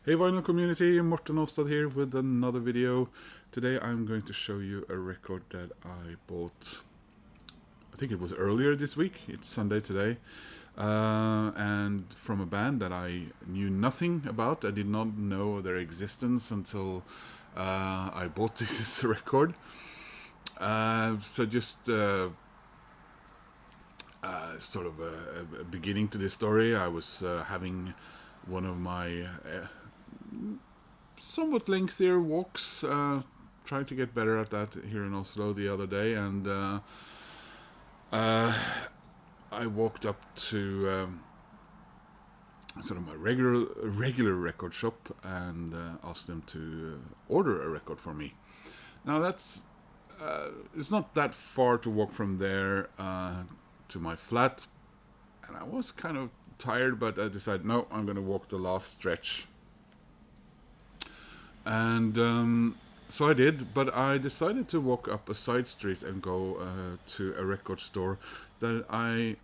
Hey vinyl community, Morten Ostad here with another video. Today I'm going to show you a record that I bought, I think it was earlier this week, it's Sunday today, and from a band that I knew nothing about. I did not know their existence until I bought this record. So just sort of a beginning to this story. I was having one of my somewhat lengthier walks, trying to get better at that here in Oslo the other day, and I walked up to sort of my regular record shop and asked them to order a record for me. Now that's it's not that far to walk from there to my flat, and I was kind of tired, but I decided no, I'm going to walk the last stretch. And so I did, but I decided to walk up a side street and go to a record store that I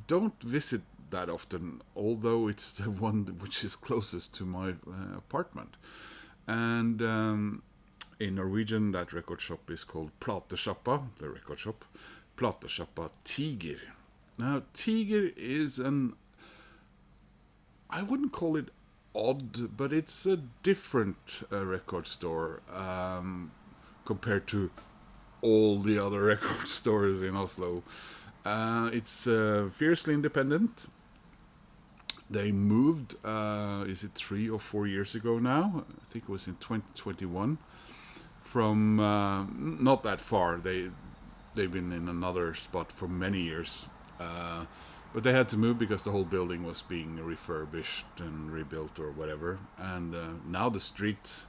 don't visit that often, although it's the one which is closest to my apartment. And in Norwegian, that record shop is called Platesjappa, the record shop. Platesjappa Tiger. Now, Tiger is I wouldn't call it odd, but it's a different record store compared to all the other record stores in Oslo. It's fiercely independent. They moved, is it 3 or 4 years ago now? I think it was in 2021. From not that far. They've been in another spot for many years. But they had to move because the whole building was being refurbished and rebuilt or whatever. And now the street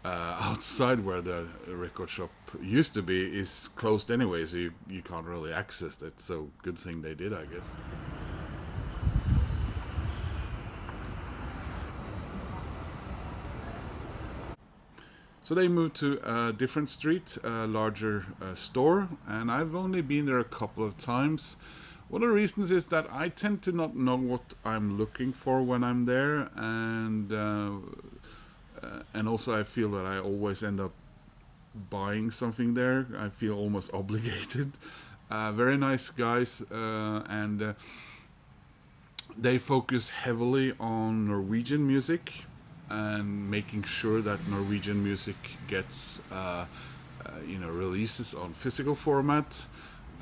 outside where the record shop used to be is closed anyway, so you can't really access it. So good thing they did, I guess. So they moved to a different street, a larger store, and I've only been there a couple of times. One of the reasons is that I tend to not know what I'm looking for when I'm there, and also I feel that I always end up buying something there. I feel almost obligated. Very nice guys, and they focus heavily on Norwegian music and making sure that Norwegian music gets releases on physical format.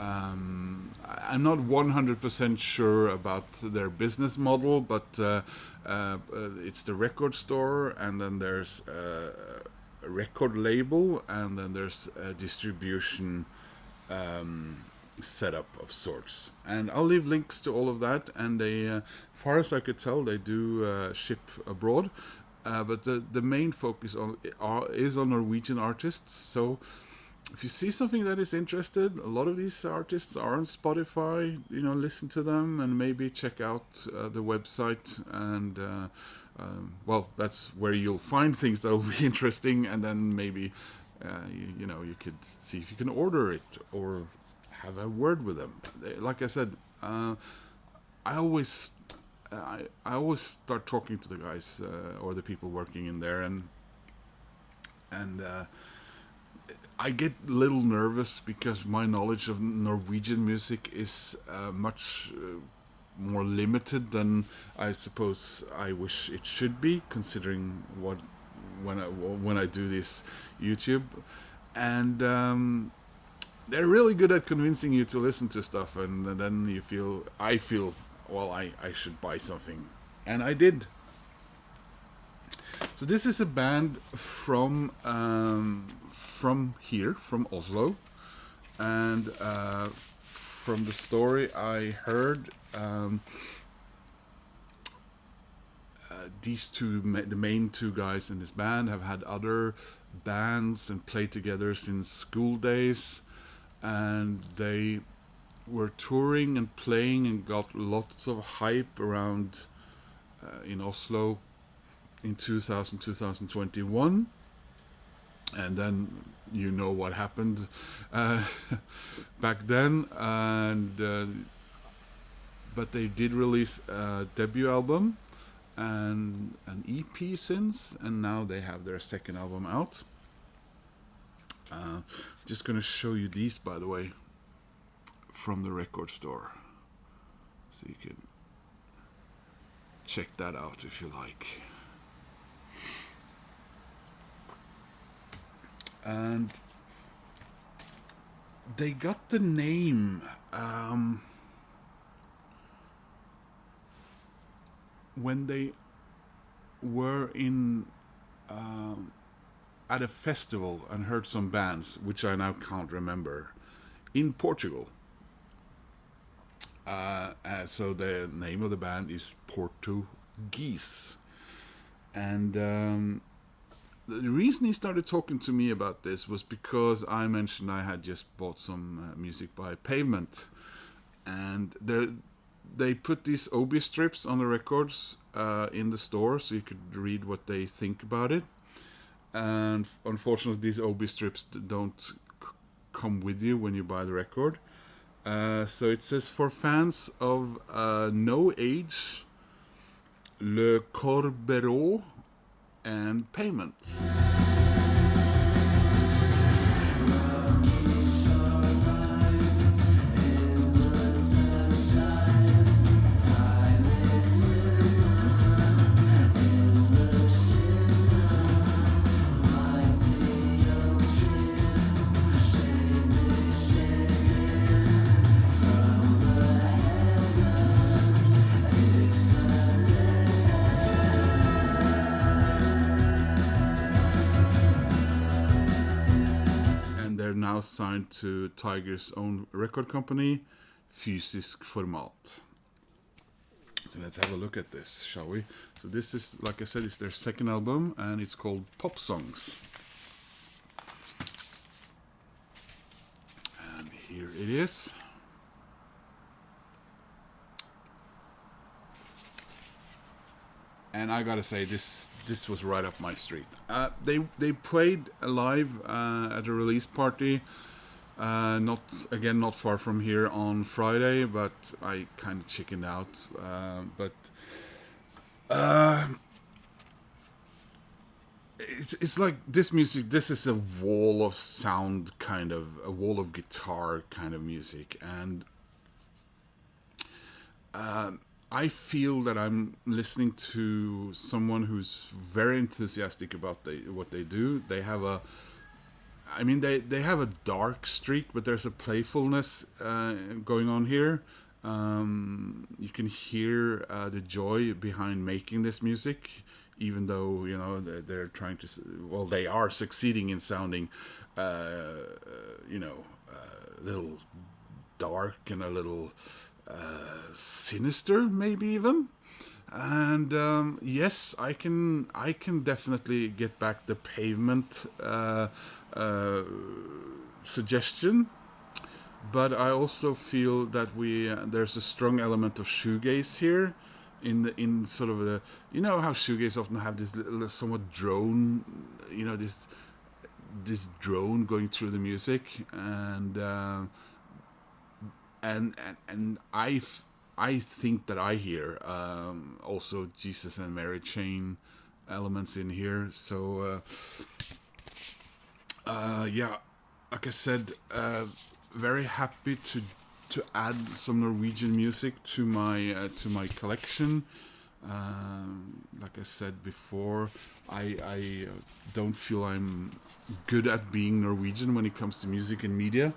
I'm not 100% sure about their business model, but it's the record store, and then there's a record label, and then there's a distribution setup of sorts. And I'll leave links to all of that, and they, far as I could tell, they do ship abroad, but the main focus is on Norwegian artists. So if you see something that is interested, a lot of these artists are on Spotify. Listen to them and maybe check out the website. And well, that's where you'll find things that will be interesting. And then maybe you could see if you can order it or have a word with them. Like I said, I always start talking to the guys or the people working in there, and I get a little nervous because my knowledge of Norwegian music is much more limited than I suppose I wish it should be, considering when I do this YouTube. And they're really good at convincing you to listen to stuff, and then I feel, well, I should buy something. And I did. So this is a band from here, from Oslo, and from the story I heard, the main two guys in this band have had other bands and played together since school days, and they were touring and playing and got lots of hype around in Oslo in 2021, and then what happened back then. And but they did release a debut album, and an EP since, and now they have their second album out. Just gonna show you these, by the way, from the record store, so you can check that out if you like. And they got the name when they were in at a festival and heard some bands, which I now can't remember, in Portugal. So the name of the band is Porto Geese. And the reason he started talking to me about this was because I mentioned I had just bought some music by Pavement. And they put these OB strips on the records in the store, so you could read what they think about it. And unfortunately, these OB strips don't come with you when you buy the record. So it says, for fans of No Age, Le Corbeau, and Pavement. Now signed to Tiger's own record company, Fysisk Format. So let's have a look at this, shall we? So this is, like I said, it's their second album, and it's called Pop Songs. And here it is. And I gotta say, this was right up my street. They played live at a release party, not far from here on Friday, but I kind of chickened out. It's like this music. This is a wall of sound, kind of a wall of guitar kind of music, and I feel that I'm listening to someone who's very enthusiastic about what they do. They have they have a dark streak, but there's a playfulness going on here. You can hear the joy behind making this music, even though they're trying to. Well, they are succeeding in sounding, a little dark and a little. Sinister, maybe even, and yes, I can definitely get back the Pavement suggestion, but I also feel that there's a strong element of shoegaze here, in sort of the how shoegaze often have this little, somewhat drone, this drone going through the music, and I think that I hear also Jesus and Mary chain elements in here. So like I said, very happy to add some Norwegian music to my collection. Like I said before, I don't feel I'm good at being Norwegian when it comes to music and media.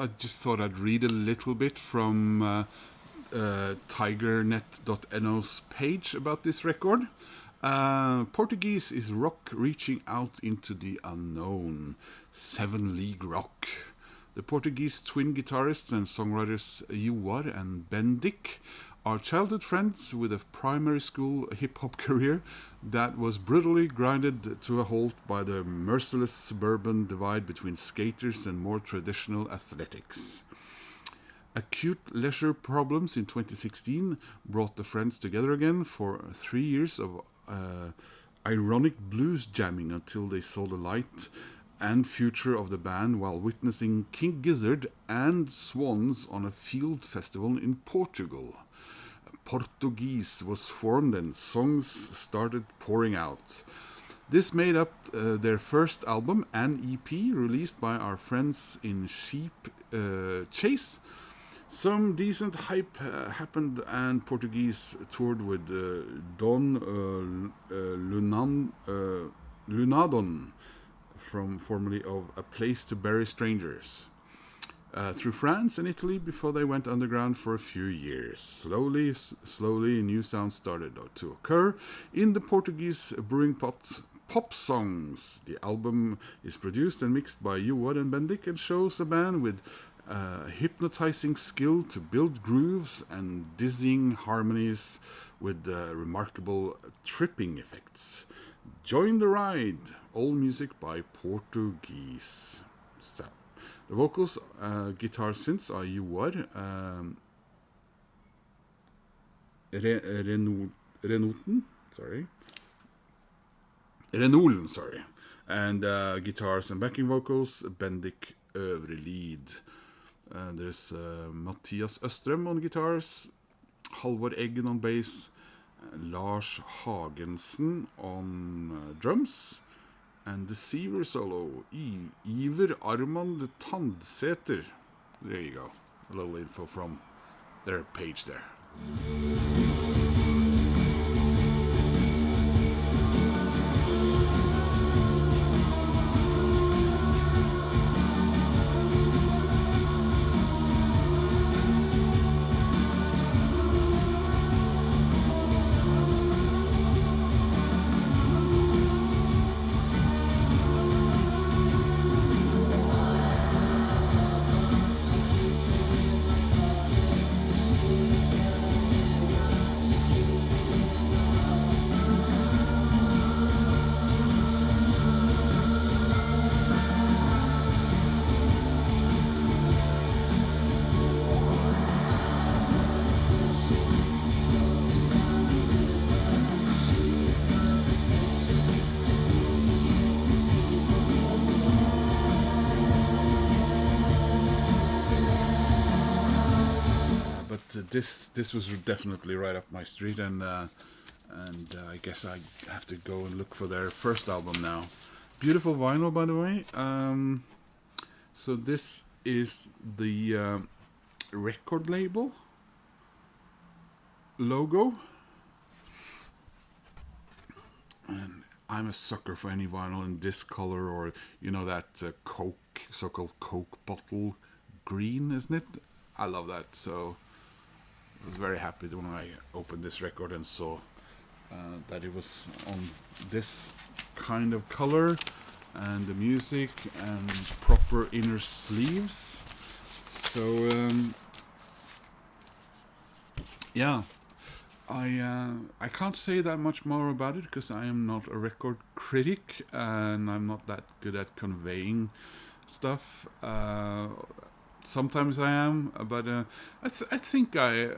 I just thought I'd read a little bit from tigernet.no's page about this record. Porto Geese is rock reaching out into the unknown. 7-league rock. The Porto Geese twin guitarists and songwriters Joar and Bendik are childhood friends with a primary school hip-hop career that was brutally grinded to a halt by the merciless suburban divide between skaters and more traditional athletics. Acute leisure problems in 2016 brought the friends together again for 3 years of ironic blues jamming until they saw the light and future of the band while witnessing King Gizzard and Swans on a field festival in Portugal. Porto Geese was formed and songs started pouring out. This made up their first album and EP released by our friends in Sheep Chase. Some decent hype happened and Porto Geese toured with Don Lunadon, formerly of A Place to Bury Strangers, through France and Italy before they went underground for a few years. Slowly, new sounds started to occur in the Portuguese brewing pot. Pop songs. The album is produced and mixed by Joar and Bendik and shows a band with hypnotizing skill to build grooves and dizzying harmonies with remarkable tripping effects. Join the ride. All music by Porto Geese. So, the vocals, guitar synths are Joar, Renolen, and guitars and backing vocals, Bendik øvre lead. There's Mathias Østrøm on guitars, Halvor Eggen on bass, Lars Hagensen on drums, and the Seaver solo, Iver Armand Tandsæter. There you go. A little info from their page there. This was definitely right up my street, and I guess I have to go and look for their first album now. Beautiful vinyl, by the way. So this is the record label logo, and I'm a sucker for any vinyl in this color, or that Coke, so-called Coke bottle green, isn't it? I love that. So I was very happy when I opened this record and saw that it was on this kind of color, and the music and proper inner sleeves. So yeah, I can't say that much more about it because I am not a record critic and I'm not that good at conveying stuff. Sometimes I am, but I think I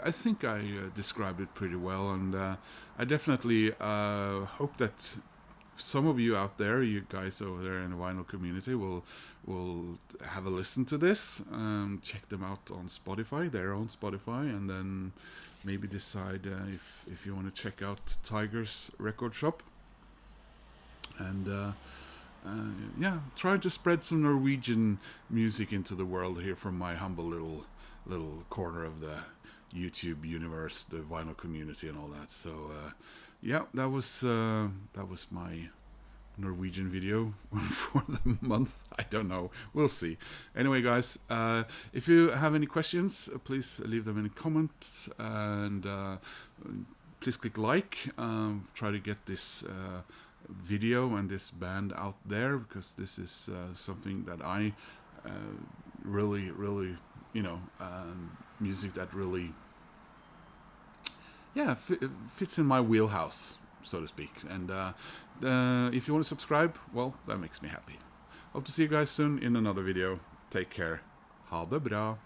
described it pretty well, and I definitely hope that some of you out there, you guys over there in the vinyl community, will have a listen to this, check them out on Spotify, their own Spotify, and then maybe decide if you want to check out Tiger's record shop, and trying to spread some Norwegian music into the world here from my humble little corner of the YouTube universe, the vinyl community, and all that. So that was Norwegian video for the month. I don't know. We'll see. Anyway, guys, if you have any questions, please leave them in the comments, and please click like. Try to get this video and this band out there, because this is something that I really, you know, music that really, yeah, fits in my wheelhouse, so to speak. And if you want to subscribe, well, that makes me happy. Hope to see you guys soon in another video. Take care. Ha det bra.